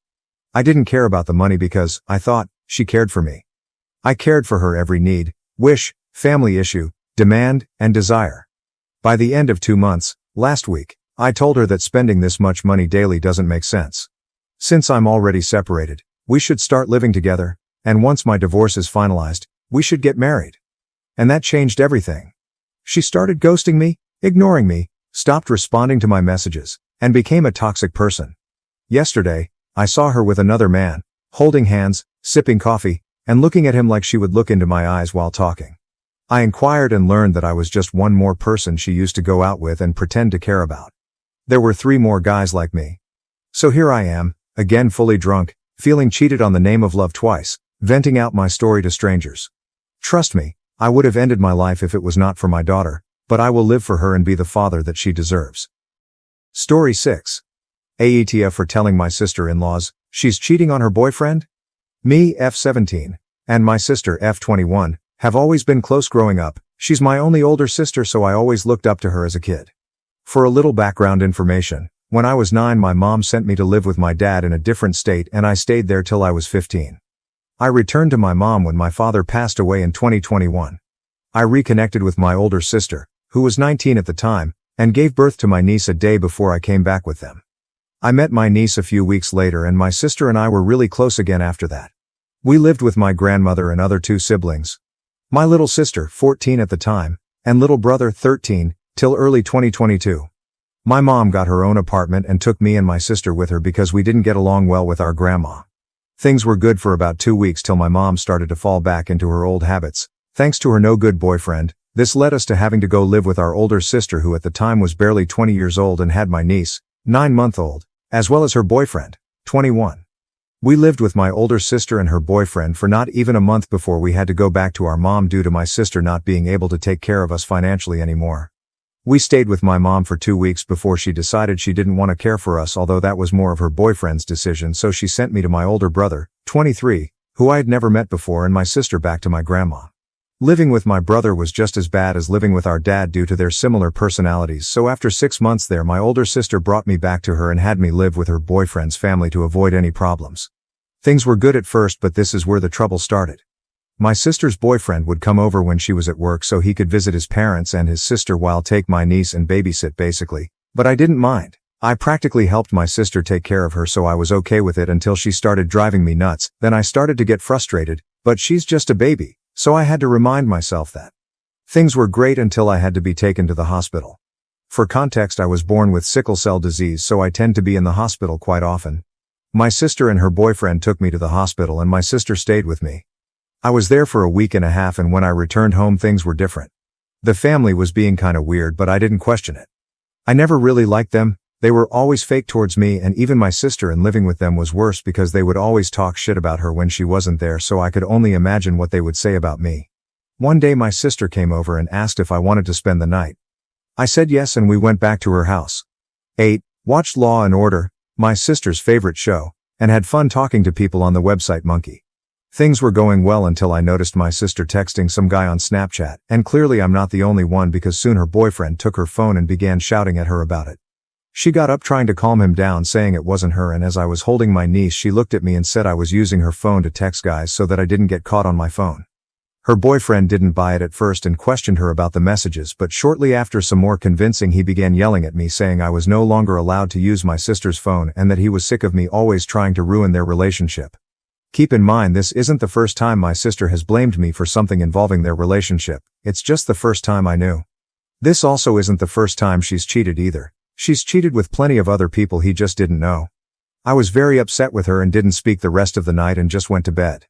I didn't care about the money because, I thought, she cared for me. I cared for her every need, wish, family issue, demand, and desire. By the end of 2 months, last week, I told her that spending this much money daily doesn't make sense. Since I'm already separated, we should start living together, and once my divorce is finalized, we should get married. And that changed everything. She started ghosting me, ignoring me, stopped responding to my messages, and became a toxic person. Yesterday, I saw her with another man, holding hands, sipping coffee, and looking at him like she would look into my eyes while talking. I inquired and learned that I was just one more person she used to go out with and pretend to care about. There were 3 more guys like me. So here I am, again fully drunk, feeling cheated on the name of love twice, venting out my story to strangers. Trust me, I would have ended my life if it was not for my daughter, but I will live for her and be the father that she deserves. Story 6. AETF for telling my sister-in-laws, she's cheating on her boyfriend? Me, F17, and my sister, F21, have always been close growing up. She's my only older sister, so I always looked up to her as a kid. For a little background information, when I was 9 my mom sent me to live with my dad in a different state and I stayed there till I was 15. I returned to my mom when my father passed away in 2021. I reconnected with my older sister, who was 19 at the time, and gave birth to my niece a day before I came back with them. I met my niece a few weeks later and my sister and I were really close again after that. We lived with my grandmother and other two siblings. My little sister, 14 at the time, and little brother, 13, till early 2022. My mom got her own apartment and took me and my sister with her because we didn't get along well with our grandma. Things were good for about 2 weeks till my mom started to fall back into her old habits. Thanks to her no-good boyfriend, this led us to having to go live with our older sister who at the time was barely 20 years old and had my niece, 9-month-old, as well as her boyfriend, 21. We lived with my older sister and her boyfriend for not even a month before we had to go back to our mom due to my sister not being able to take care of us financially anymore. We stayed with my mom for 2 weeks before she decided she didn't want to care for us, although that was more of her boyfriend's decision, so she sent me to my older brother, 23, who I had never met before, and my sister back to my grandma. Living with my brother was just as bad as living with our dad due to their similar personalities, so after 6 months there my older sister brought me back to her and had me live with her boyfriend's family to avoid any problems. Things were good at first, but this is where the trouble started. My sister's boyfriend would come over when she was at work so he could visit his parents and his sister while take my niece and babysit basically, but I didn't mind. I practically helped my sister take care of her, so I was okay with it until she started driving me nuts. Then I started to get frustrated, but she's just a baby, so I had to remind myself that. Things were great until I had to be taken to the hospital. For context, I was born with sickle cell disease, so I tend to be in the hospital quite often. My sister and her boyfriend took me to the hospital and my sister stayed with me. I was there for a week and a half, and when I returned home things were different. The family was being kinda weird, but I didn't question it. I never really liked them. They were always fake towards me, and even my sister, and living with them was worse because they would always talk shit about her when she wasn't there, so I could only imagine what they would say about me. One day my sister came over and asked if I wanted to spend the night. I said yes and we went back to her house. 8. Watched Law and Order, my sister's favorite show, and had fun talking to people on the website Monkey. Things were going well until I noticed my sister texting some guy on Snapchat, and clearly I'm not the only one because soon her boyfriend took her phone and began shouting at her about it. She got up trying to calm him down, saying it wasn't her, and as I was holding my niece she looked at me and said I was using her phone to text guys so that I didn't get caught on my phone. Her boyfriend didn't buy it at first and questioned her about the messages, but shortly after some more convincing he began yelling at me saying I was no longer allowed to use my sister's phone and that he was sick of me always trying to ruin their relationship. Keep in mind this isn't the first time my sister has blamed me for something involving their relationship, it's just the first time I knew. This also isn't the first time she's cheated either. She's cheated with plenty of other people, he just didn't know. I was very upset with her and didn't speak the rest of the night and just went to bed.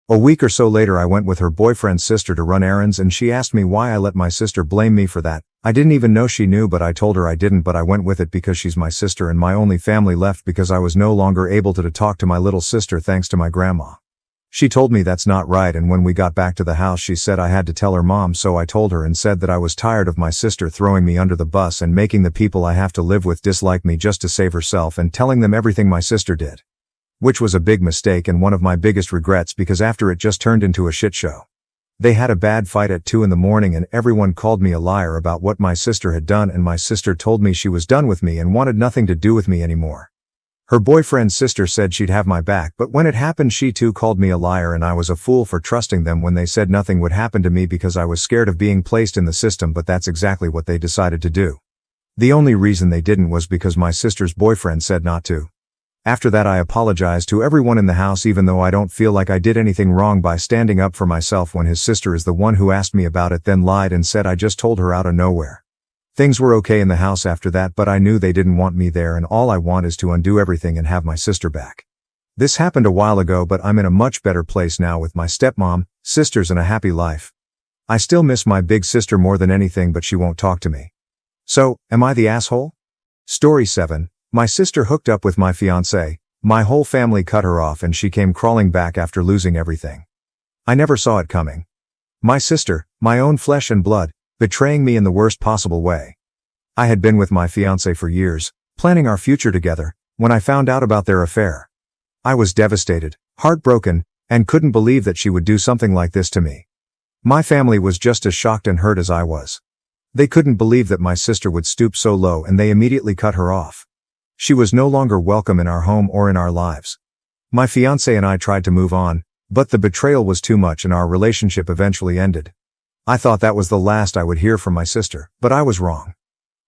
A week or so later I went with her boyfriend's sister to run errands and she asked me why I let my sister blame me for that. I didn't even know she knew, but I told her I didn't, but I went with it because she's my sister and my only family left because I was no longer able to talk to my little sister thanks to my grandma. She told me that's not right, and when we got back to the house she said I had to tell her mom, so I told her and said that I was tired of my sister throwing me under the bus and making the people I have to live with dislike me just to save herself and telling them everything my sister did. Which was a big mistake and one of my biggest regrets because after it just turned into a shit show. They had a bad fight at 2 a.m. and everyone called me a liar about what my sister had done, and my sister told me she was done with me and wanted nothing to do with me anymore. Her boyfriend's sister said she'd have my back, but when it happened she too called me a liar and I was a fool for trusting them when they said nothing would happen to me because I was scared of being placed in the system, but that's exactly what they decided to do. The only reason they didn't was because my sister's boyfriend said not to. After that I apologized to everyone in the house even though I don't feel like I did anything wrong by standing up for myself when his sister is the one who asked me about it, then lied and said I just told her out of nowhere. Things were okay in the house after that, but I knew they didn't want me there and all I want is to undo everything and have my sister back. This happened a while ago, but I'm in a much better place now with my stepmom, sisters and a happy life. I still miss my big sister more than anything, but she won't talk to me. So, am I the asshole? Story 7. My sister hooked up with my fiancé. My whole family cut her off and she came crawling back after losing everything. I never saw it coming. My sister, my own flesh and blood, betraying me in the worst possible way. I had been with my fiancé for years, planning our future together, when I found out about their affair. I was devastated, heartbroken, and couldn't believe that she would do something like this to me. My family was just as shocked and hurt as I was. They couldn't believe that my sister would stoop so low and they immediately cut her off. She was no longer welcome in our home or in our lives. My fiancé and I tried to move on, but the betrayal was too much and our relationship eventually ended. I thought that was the last I would hear from my sister, but I was wrong.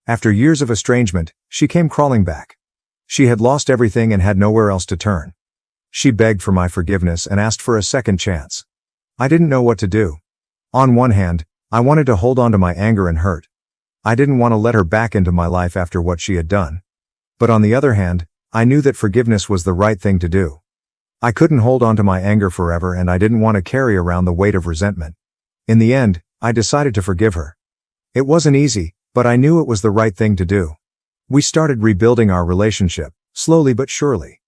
After years of estrangement, she came crawling back. She had lost everything and had nowhere else to turn. She begged for my forgiveness and asked for a second chance. I didn't know what to do. On one hand, I wanted to hold on to my anger and hurt. I didn't want to let her back into my life after what she had done. But on the other hand, I knew that forgiveness was the right thing to do. I couldn't hold on to my anger forever, and I didn't want to carry around the weight of resentment. In the end, I decided to forgive her. It wasn't easy, but I knew it was the right thing to do. We started rebuilding our relationship, slowly but surely.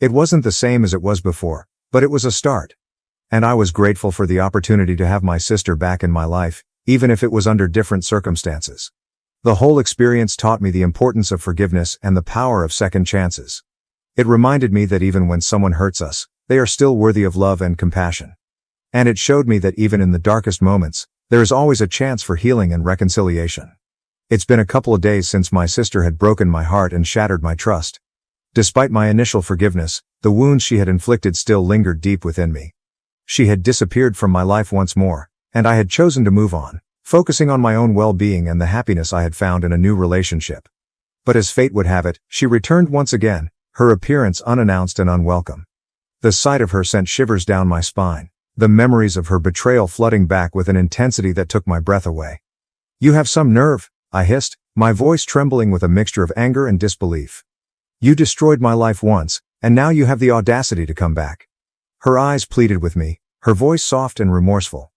It wasn't the same as it was before, but it was a start. And I was grateful for the opportunity to have my sister back in my life, even if it was under different circumstances. The whole experience taught me the importance of forgiveness and the power of second chances. It reminded me that even when someone hurts us, they are still worthy of love and compassion. And it showed me that even in the darkest moments, there is always a chance for healing and reconciliation. It's been a couple of days since my sister had broken my heart and shattered my trust. Despite my initial forgiveness, the wounds she had inflicted still lingered deep within me. She had disappeared from my life once more, and I had chosen to move on, focusing on my own well-being and the happiness I had found in a new relationship. But as fate would have it, she returned once again, her appearance unannounced and unwelcome. The sight of her sent shivers down my spine, the memories of her betrayal flooding back with an intensity that took my breath away. "You have some nerve," I hissed, my voice trembling with a mixture of anger and disbelief. "You destroyed my life once, and now you have the audacity to come back." Her eyes pleaded with me, her voice soft and remorseful.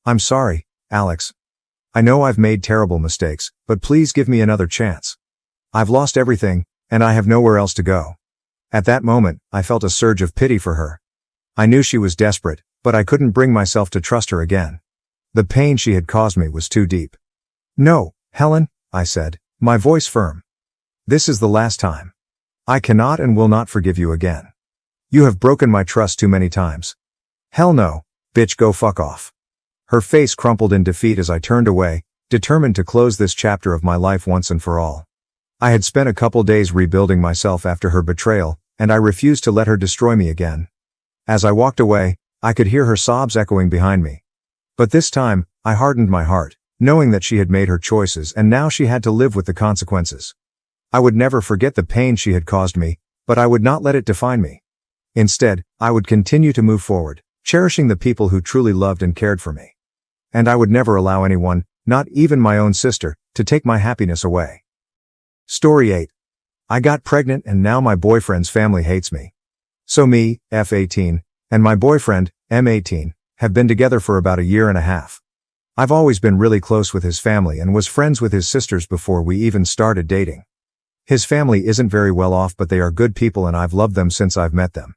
"I'm sorry, Alex. I know I've made terrible mistakes, but please give me another chance. I've lost everything, and I have nowhere else to go." At that moment, I felt a surge of pity for her. I knew she was desperate, but I couldn't bring myself to trust her again. The pain she had caused me was too deep. "No, Helen," I said, my voice firm. "This is the last time. I cannot and will not forgive you again. You have broken my trust too many times." "Hell no, bitch, go fuck off." Her face crumpled in defeat as I turned away, determined to close this chapter of my life once and for all. I had spent a couple days rebuilding myself after her betrayal, and I refused to let her destroy me again. As I walked away, I could hear her sobs echoing behind me. But this time, I hardened my heart, knowing that she had made her choices and now she had to live with the consequences. I would never forget the pain she had caused me, but I would not let it define me. Instead, I would continue to move forward, cherishing the people who truly loved and cared for me. And I would never allow anyone, not even my own sister, to take my happiness away. Story 8. I got pregnant and now my boyfriend's family hates me. So me, F18, and my boyfriend, M18, have been together for about a year and a half. I've always been really close with his family and was friends with his sisters before we even started dating. His family isn't very well off, but they are good people and I've loved them since I've met them.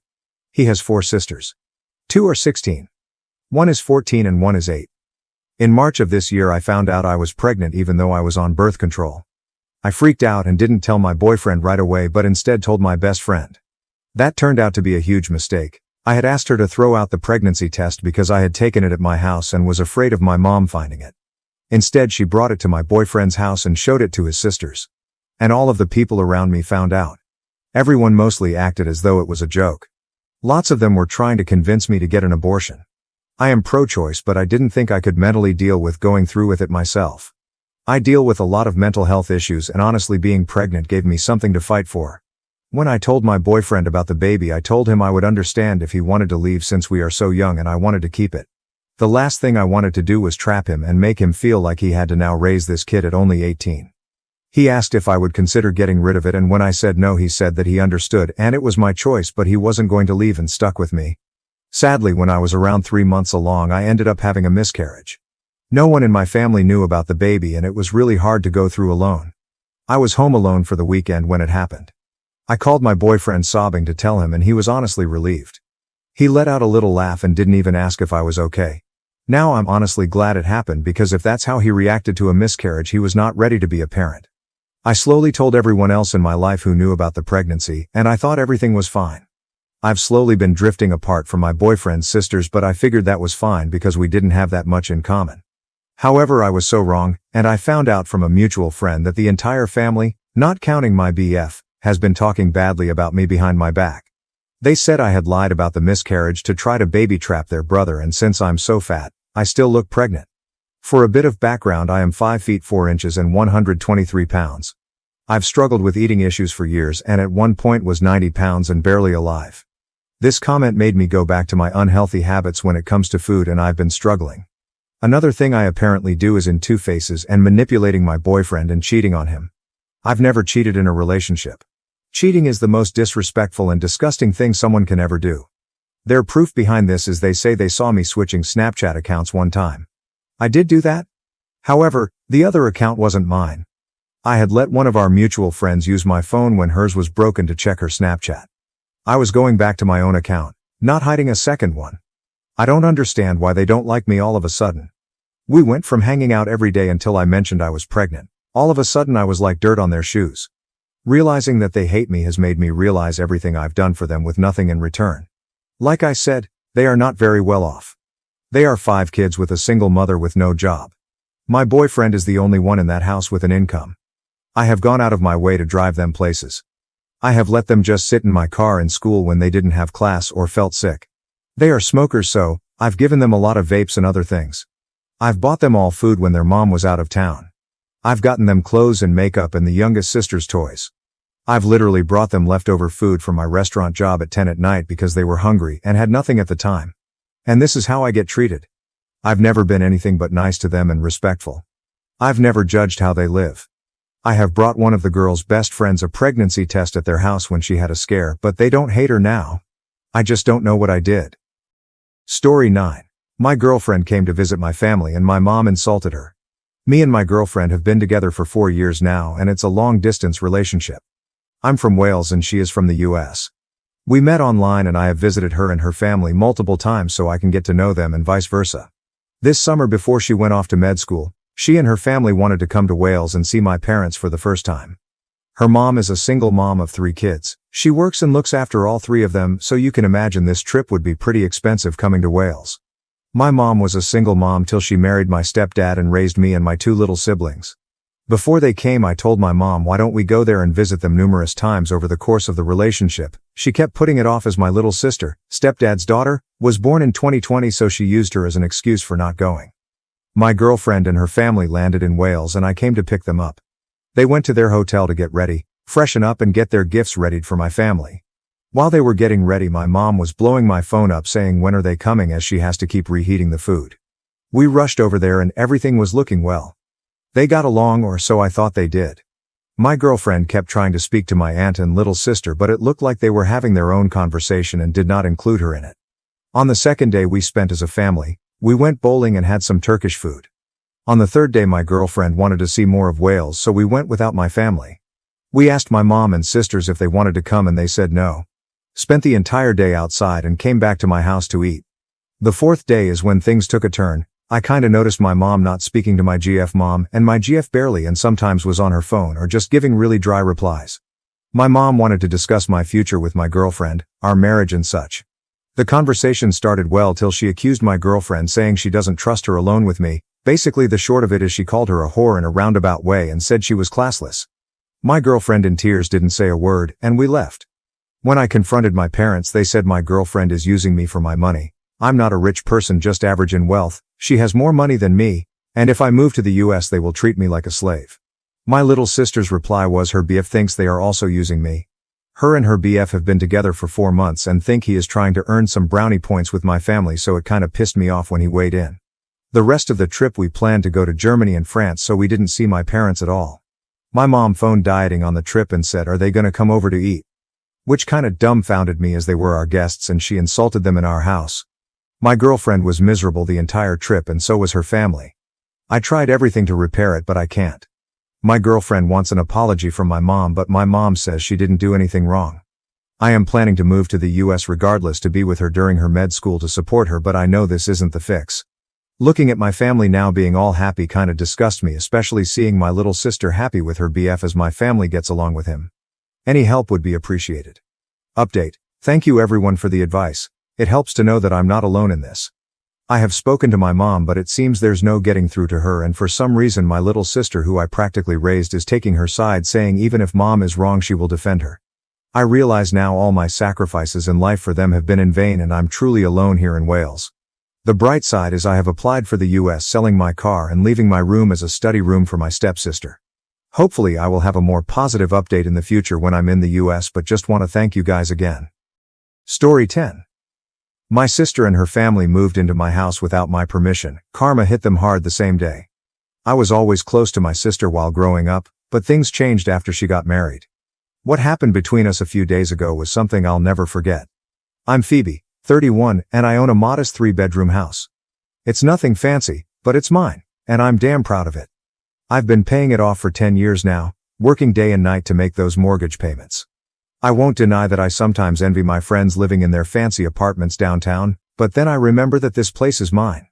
He has 4 sisters. 2 are 16. 1 is 14 and 1 is 8. In March of this year I found out I was pregnant even though I was on birth control. I freaked out and didn't tell my boyfriend right away but instead told my best friend. That turned out to be a huge mistake. I had asked her to throw out the pregnancy test because I had taken it at my house and was afraid of my mom finding it. Instead, she brought it to my boyfriend's house and showed it to his sisters. And all of the people around me found out. Everyone mostly acted as though it was a joke. Lots of them were trying to convince me to get an abortion. I am pro-choice, but I didn't think I could mentally deal with going through with it myself. I deal with a lot of mental health issues and honestly being pregnant gave me something to fight for. When I told my boyfriend about the baby, I told him I would understand if he wanted to leave since we are so young and I wanted to keep it. The last thing I wanted to do was trap him and make him feel like he had to now raise this kid at only 18. He asked if I would consider getting rid of it, and when I said no, he said that he understood and it was my choice, but he wasn't going to leave and stuck with me. Sadly, when I was around 3 months along, I ended up having a miscarriage. No one in my family knew about the baby and it was really hard to go through alone. I was home alone for the weekend when it happened. I called my boyfriend sobbing to tell him and he was honestly relieved. He let out a little laugh and didn't even ask if I was okay. Now I'm honestly glad it happened, because if that's how he reacted to a miscarriage, he was not ready to be a parent. I slowly told everyone else in my life who knew about the pregnancy, and I thought everything was fine. I've slowly been drifting apart from my boyfriend's sisters, but I figured that was fine because we didn't have that much in common. However, I was so wrong, and I found out from a mutual friend that the entire family, not counting my BF, has been talking badly about me behind my back. They said I had lied about the miscarriage to try to baby trap their brother, and since I'm so fat, I still look pregnant. For a bit of background, I am 5 feet 4 inches and 123 pounds. I've struggled with eating issues for years and at one point was 90 pounds and barely alive. This comment made me go back to my unhealthy habits when it comes to food and I've been struggling. Another thing I apparently do is in two faces and manipulating my boyfriend and cheating on him. I've never cheated in a relationship. Cheating is the most disrespectful and disgusting thing someone can ever do. Their proof behind this is they say they saw me switching Snapchat accounts one time. I did do that. However, the other account wasn't mine. I had let one of our mutual friends use my phone when hers was broken to check her Snapchat. I was going back to my own account, not hiding a second one. I don't understand why they don't like me all of a sudden. We went from hanging out every day until I mentioned I was pregnant. All of a sudden I was like dirt on their shoes. Realizing that they hate me has made me realize everything I've done for them with nothing in return. Like I said, they are not very well off. They are 5 kids with a single mother with no job. My boyfriend is the only one in that house with an income. I have gone out of my way to drive them places. I have let them just sit in my car in school when they didn't have class or felt sick. They are smokers, so I've given them a lot of vapes and other things. I've bought them all food when their mom was out of town. I've gotten them clothes and makeup and the youngest sister's toys. I've literally brought them leftover food from my restaurant job at 10 at night because they were hungry and had nothing at the time. And this is how I get treated. I've never been anything but nice to them and respectful. I've never judged how they live. I have brought one of the girl's best friends a pregnancy test at their house when she had a scare, but they don't hate her now. I just don't know what I did. Story 9. My girlfriend came to visit my family and my mom insulted her. Me and my girlfriend have been together for 4 years now and it's a long-distance relationship. I'm from Wales and she is from the US. We met online and I have visited her and her family multiple times so I can get to know them and vice versa. This summer before she went off to med school, she and her family wanted to come to Wales and see my parents for the first time. Her mom is a single mom of 3 kids. She works and looks after all 3 of them, so you can imagine this trip would be pretty expensive coming to Wales. My mom was a single mom till she married my stepdad and raised me and my 2 little siblings. Before they came I told my mom why don't we go there and visit them numerous times over the course of the relationship. She kept putting it off as my little sister, stepdad's daughter, was born in 2020 so she used her as an excuse for not going. My girlfriend and her family landed in Wales and I came to pick them up. They went to their hotel to get ready, freshen up and get their gifts readied for my family. While they were getting ready my mom was blowing my phone up saying when are they coming as she has to keep reheating the food. We rushed over there and everything was looking well. They got along, or so I thought they did. My girlfriend kept trying to speak to my aunt and little sister but it looked like they were having their own conversation and did not include her in it. On the second day we spent as a family, we went bowling and had some Turkish food. On the third day my girlfriend wanted to see more of Wales so we went without my family. We asked my mom and sisters if they wanted to come and they said no. Spent the entire day outside and came back to my house to eat. The fourth day is when things took a turn. I kinda noticed my mom not speaking to my GF mom and my GF barely and sometimes was on her phone or just giving really dry replies. My mom wanted to discuss my future with my girlfriend, our marriage and such. The conversation started well till she accused my girlfriend saying she doesn't trust her alone with me. Basically the short of it is she called her a whore in a roundabout way and said she was classless. My girlfriend in tears didn't say a word and we left. When I confronted my parents they said my girlfriend is using me for my money. I'm not a rich person, just average in wealth. She has more money than me, and if I move to the US they will treat me like a slave. My little sister's reply was her BF thinks they are also using me. Her and her BF have been together for 4 months and think he is trying to earn some brownie points with my family, so it kinda pissed me off when he weighed in. The rest of the trip we planned to go to Germany and France so we didn't see my parents at all. My mom phoned dieting on the trip and said are they gonna come over to eat? Which kinda dumbfounded me as they were our guests and she insulted them in our house. My girlfriend was miserable the entire trip and so was her family. I tried everything to repair it but I can't. My girlfriend wants an apology from my mom but my mom says she didn't do anything wrong. I am planning to move to the US regardless to be with her during her med school to support her, but I know this isn't the fix. Looking at my family now being all happy kinda disgusts me, especially seeing my little sister happy with her BF as my family gets along with him. Any help would be appreciated. Update. Thank you everyone for the advice. It helps to know that I'm not alone in this. I have spoken to my mom but it seems there's no getting through to her, and for some reason my little sister who I practically raised is taking her side, saying even if mom is wrong she will defend her. I realize now all my sacrifices in life for them have been in vain and I'm truly alone here in Wales. The bright side is I have applied for the US, selling my car and leaving my room as a study room for my stepsister. Hopefully I will have a more positive update in the future when I'm in the US, but just want to thank you guys again. Story 10. My sister and her family moved into my house without my permission. Karma hit them hard the same day. I was always close to my sister while growing up, but things changed after she got married. What happened between us a few days ago was something I'll never forget. I'm Phoebe, 31, and I own a modest 3-bedroom house. It's nothing fancy, but it's mine, and I'm damn proud of it. I've been paying it off for 10 years now, working day and night to make those mortgage payments. I won't deny that I sometimes envy my friends living in their fancy apartments downtown, but then I remember that this place is mine.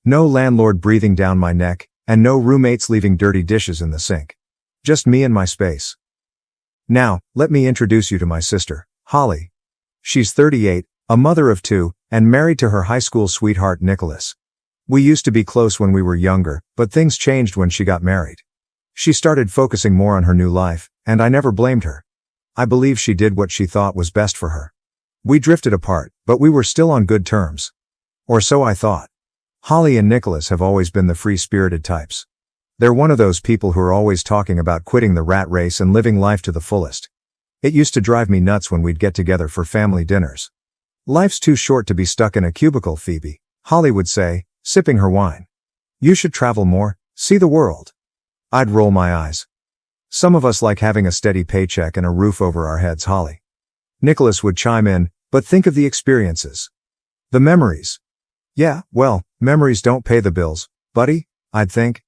No landlord breathing down my neck, and no roommates leaving dirty dishes in the sink. Just me and my space. Now, let me introduce you to my sister, Holly. She's 38, a mother of 2, and married to her high school sweetheart Nicholas. We used to be close when we were younger, but things changed when she got married. She started focusing more on her new life, and I never blamed her. I believe she did what she thought was best for her. We drifted apart, but we were still on good terms. Or so I thought. Holly and Nicholas have always been the free-spirited types. They're one of those people who are always talking about quitting the rat race and living life to the fullest. It used to drive me nuts when we'd get together for family dinners. Life's too short to be stuck in a cubicle, Phoebe, Holly would say, sipping her wine. You should travel more, see the world. I'd roll my eyes. Some of us like having a steady paycheck and a roof over our heads, Holly. Nicholas would chime in, but think of the experiences. The memories. Yeah, well, memories don't pay the bills, buddy, I'd think.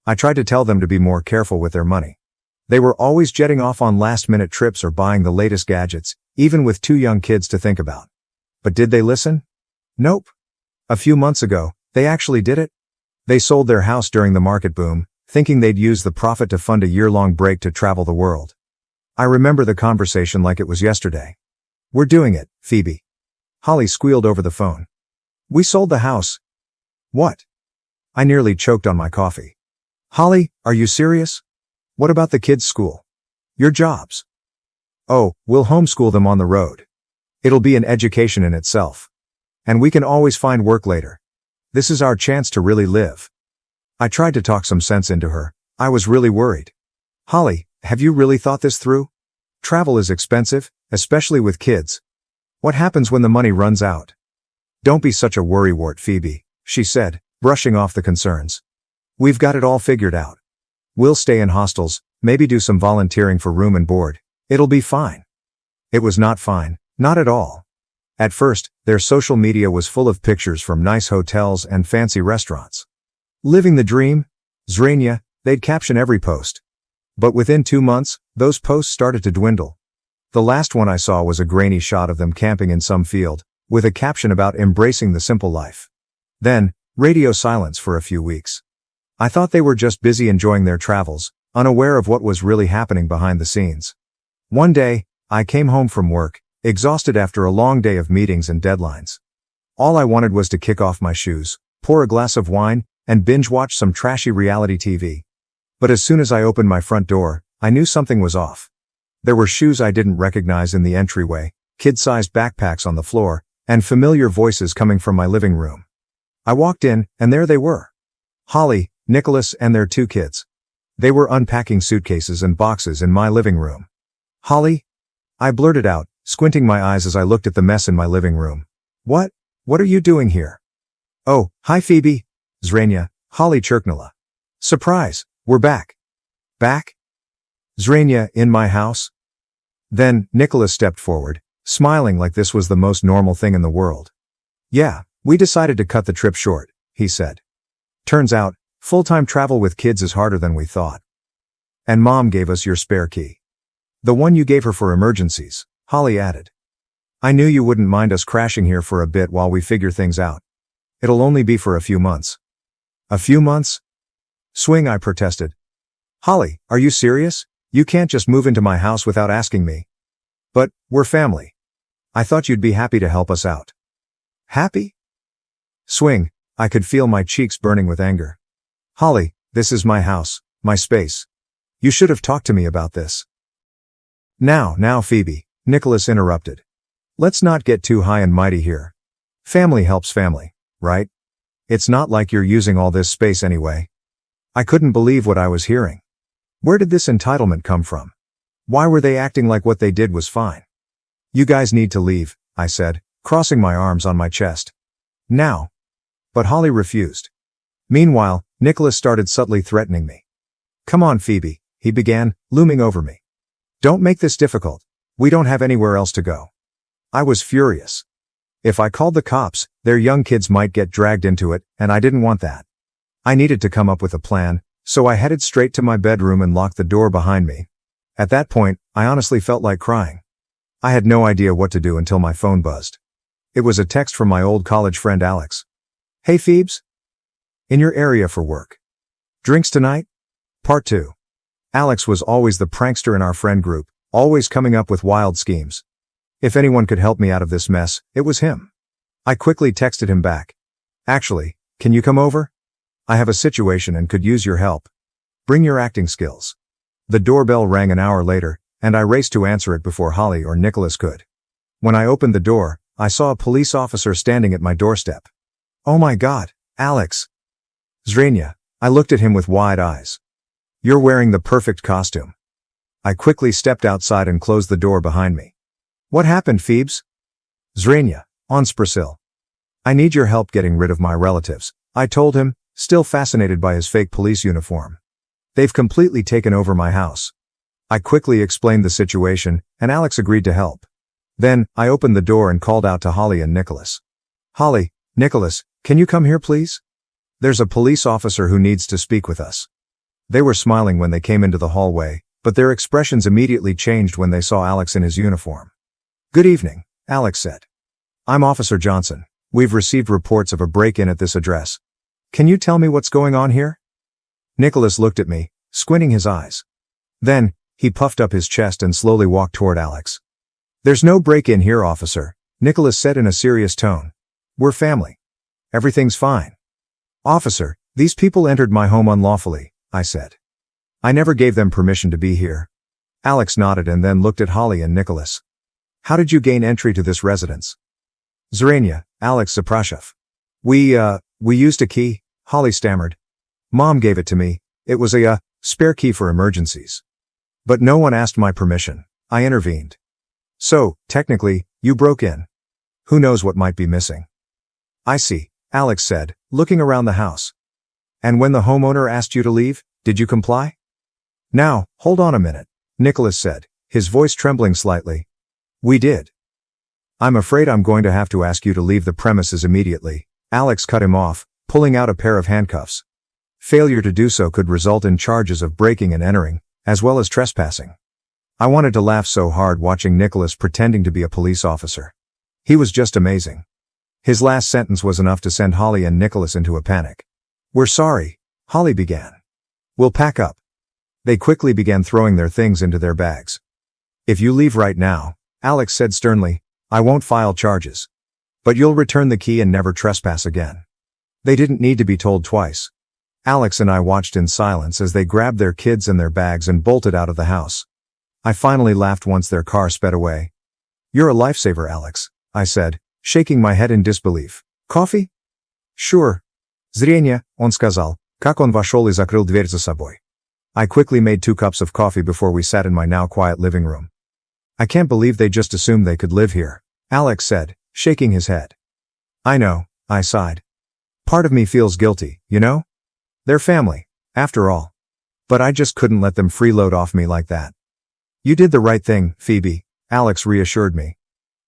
I tried to tell them to be more careful with their money. They were always jetting off on last-minute trips or buying the latest gadgets, even with 2 young kids to think about. But did they listen? Nope. A few months ago, they actually did it. They sold their house during the market boom, thinking they'd use the profit to fund a year-long break to travel the world. I remember the conversation like it was yesterday. We're doing it, Phoebe. Holly squealed over the phone. We sold the house. What? I nearly choked on my coffee. Holly, are you serious? What about the kids' school? Your jobs? Oh, we'll homeschool them on the road. It'll be an education in itself. And we can always find work later. This is our chance to really live. I tried to talk some sense into her. I was really worried. Holly, have you really thought this through? Travel is expensive, especially with kids. What happens when the money runs out? Don't be such a worrywart, Phoebe, she said, brushing off the concerns. We've got it all figured out. We'll stay in hostels, maybe do some volunteering for room and board. It'll be fine. It was not fine, not at all. At first, their social media was full of pictures from nice hotels and fancy restaurants. Living the dream, Zrania, they'd caption every post. But within 2 months, those posts started to dwindle. The last one I saw was a grainy shot of them camping in some field, with a caption about embracing the simple life. Then, radio silence for a few weeks. I thought they were just busy enjoying their travels, unaware of what was really happening behind the scenes. One day, I came home from work, exhausted after a long day of meetings and deadlines. All I wanted was to kick off my shoes, pour a glass of wine, and binge-watch some trashy reality TV. But as soon as I opened my front door, I knew something was off. There were shoes I didn't recognize in the entryway, kid-sized backpacks on the floor, and familiar voices coming from my living room. I walked in, and there they were. Holly, Nicholas, and their 2 kids. They were unpacking suitcases and boxes in my living room. Holly? I blurted out, squinting my eyes as I looked at the mess in my living room. What are you doing here? Oh, hi Phoebe. Zrania, Holly Chirknala. Surprise, we're back. Back? Zrania, in my house? Then, Nicholas stepped forward, smiling like this was the most normal thing in the world. Yeah, we decided to cut the trip short, he said. Turns out, full-time travel with kids is harder than we thought. And Mom gave us your spare key. The one you gave her for emergencies, Holly added. I knew you wouldn't mind us crashing here for a bit while we figure things out. It'll only be for a few months. A few months? Swing, I protested. Holly, are you serious? You can't just move into my house without asking me. But, we're family. I thought you'd be happy to help us out. Happy? Swing, I could feel my cheeks burning with anger. Holly, this is my house, my space. You should have talked to me about this. Now, Phoebe, Nicholas interrupted. Let's not get too high and mighty here. Family helps family, right? It's not like you're using all this space anyway. I couldn't believe what I was hearing. Where did this entitlement come from? Why were they acting like what they did was fine? You guys need to leave, I said, crossing my arms on my chest. Now. But Holly refused. Meanwhile, Nicholas started subtly threatening me. Come on, Phoebe, he began, looming over me. Don't make this difficult. We don't have anywhere else to go. I was furious. If I called the cops, their young kids might get dragged into it, and I didn't want that. I needed to come up with a plan, so I headed straight to my bedroom and locked the door behind me. At that point, I honestly felt like crying. I had no idea what to do until my phone buzzed. It was a text from my old college friend Alex. Hey Phoebes? In your area for work. Drinks tonight? Part 2. Alex was always the prankster in our friend group, always coming up with wild schemes. If anyone could help me out of this mess, it was him. I quickly texted him back. Actually, can you come over? I have a situation and could use your help. Bring your acting skills. The doorbell rang an hour later, and I raced to answer it before Holly or Nicholas could. When I opened the door, I saw a police officer standing at my doorstep. Oh my God, Alex. Zrenia, I looked at him with wide eyes. You're wearing the perfect costume. I quickly stepped outside and closed the door behind me. What happened, Phoebes? Zrenia, on Sprasil. I need your help getting rid of my relatives, I told him, still fascinated by his fake police uniform. They've completely taken over my house. I quickly explained the situation, and Alex agreed to help. Then, I opened the door and called out to Holly and Nicholas. Holly, Nicholas, can you come here please? There's a police officer who needs to speak with us. They were smiling when they came into the hallway, but their expressions immediately changed when they saw Alex in his uniform. Good evening, Alex said. I'm Officer Johnson. We've received reports of a break-in at this address. Can you tell me what's going on here? Nicholas looked at me, squinting his eyes. Then, he puffed up his chest and slowly walked toward Alex. There's no break-in here, officer, Nicholas said in a serious tone. We're family. Everything's fine. Officer, these people entered my home unlawfully, I said. I never gave them permission to be here. Alex nodded and then looked at Holly and Nicholas. How did you gain entry to this residence? Zrenia, Alex Zaprashev. We used a key, Holly stammered. Mom gave it to me. It was a spare key for emergencies. But no one asked my permission. I intervened. So, technically, you broke in. Who knows what might be missing? I see, Alex said, looking around the house. And when the homeowner asked you to leave, did you comply? Now, hold on a minute, Nicholas said, his voice trembling slightly. We did. I'm afraid I'm going to have to ask you to leave the premises immediately, Alex cut him off, pulling out a pair of handcuffs. Failure to do so could result in charges of breaking and entering, as well as trespassing. I wanted to laugh so hard watching Nicholas pretending to be a police officer. He was just amazing. His last sentence was enough to send Holly and Nicholas into a panic. We're sorry, Holly began. We'll pack up. They quickly began throwing their things into their bags. If you leave right now, Alex said sternly, I won't file charges. But you'll return the key and never trespass again. They didn't need to be told twice. Alex and I watched in silence as they grabbed their kids and their bags and bolted out of the house. I finally laughed once their car sped away. You're a lifesaver, Alex, I said, shaking my head in disbelief. Coffee? Sure. Zrenia, он сказал, как он вошел и закрыл дверь за собой. I quickly made 2 cups of coffee before we sat in my now quiet living room. I can't believe they just assumed they could live here, Alex said, shaking his head. I know, I sighed. Part of me feels guilty, you know? They're family, after all. But I just couldn't let them freeload off me like that. You did the right thing, Phoebe, Alex reassured me.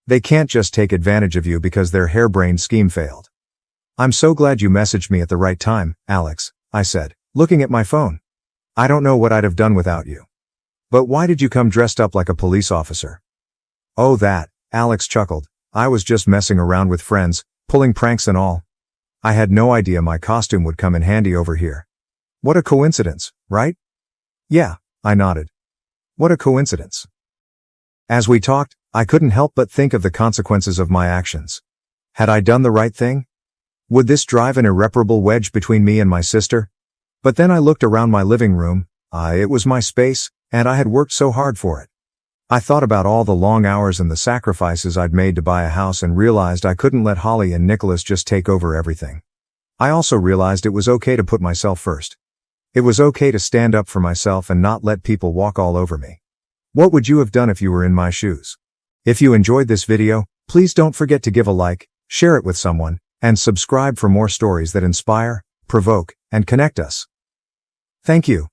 They can't just take advantage of you because their harebrained scheme failed. I'm so glad you messaged me at the right time, Alex, I said, looking at my phone. I don't know what I'd have done without you. But why did you come dressed up like a police officer? Oh that, Alex chuckled. I was just messing around with friends, pulling pranks and all. I had no idea my costume would come in handy over here. What a coincidence, right? Yeah, I nodded. What a coincidence. As we talked, I couldn't help but think of the consequences of my actions. Had I done the right thing? Would this drive an irreparable wedge between me and my sister? But then I looked around my living room. It was my space, and I had worked so hard for it. I thought about all the long hours and the sacrifices I'd made to buy a house and realized I couldn't let Holly and Nicholas just take over everything. I also realized it was okay to put myself first. It was okay to stand up for myself and not let people walk all over me. What would you have done if you were in my shoes? If you enjoyed this video, please don't forget to give a like, share it with someone, and subscribe for more stories that inspire, provoke, and connect us. Thank you.